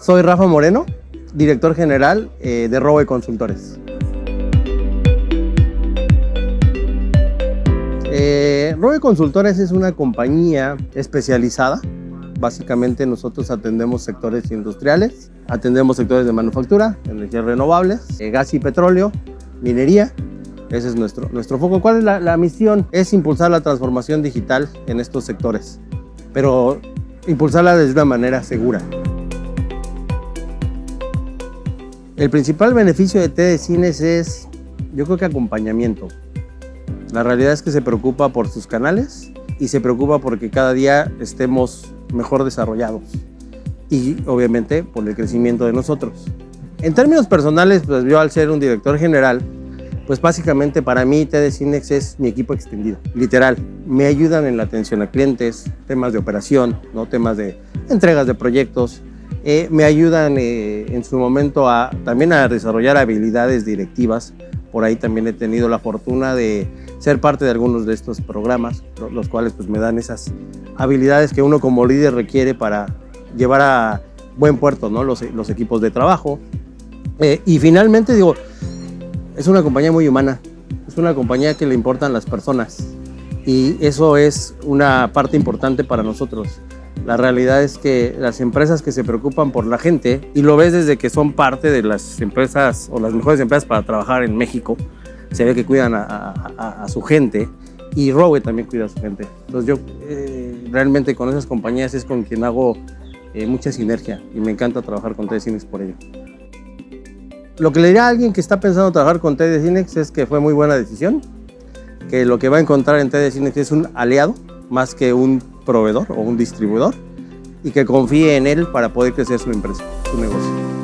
Soy Rafa Moreno, director general de Rowe Consultores. Rowe Consultores es una compañía especializada. Básicamente nosotros atendemos sectores industriales, atendemos sectores de manufactura, energías renovables, gas y petróleo, minería. Ese es nuestro foco. ¿Cuál es la misión? Es impulsar la transformación digital en estos sectores, pero impulsarla de una manera segura. El principal beneficio de TD Cines es, yo creo que acompañamiento. La realidad es que se preocupa por sus canales y se preocupa porque cada día estemos mejor desarrollados y obviamente por el crecimiento de nosotros. En términos personales, pues yo al ser un director general, pues básicamente para mí TD Cines es mi equipo extendido, literal. Me ayudan en la atención a clientes, temas de operación, ¿no? Temas de entregas de proyectos. Me ayudan en su momento también a desarrollar habilidades directivas. Por ahí también he tenido la fortuna de ser parte de algunos de estos programas, los cuales pues me dan esas habilidades que uno como líder requiere para llevar a buen puerto, ¿no? los equipos de trabajo. Y finalmente digo, es una compañía muy humana, es una compañía que le importan las personas y eso es una parte importante para nosotros. La realidad es que las empresas que se preocupan por la gente, y lo ves desde que son parte de las empresas o las mejores empresas para trabajar en México, se ve que cuidan a su gente y Rowe también cuida a su gente. Entonces yo realmente con esas compañías es con quien hago mucha sinergia y me encanta trabajar con TD Cines por ello. Lo que le diría a alguien que está pensando trabajar con TD Cines es que fue muy buena decisión, que lo que va a encontrar en TD Cines es un aliado más que un proveedor o un distribuidor y que confíe en él para poder crecer su empresa, su negocio.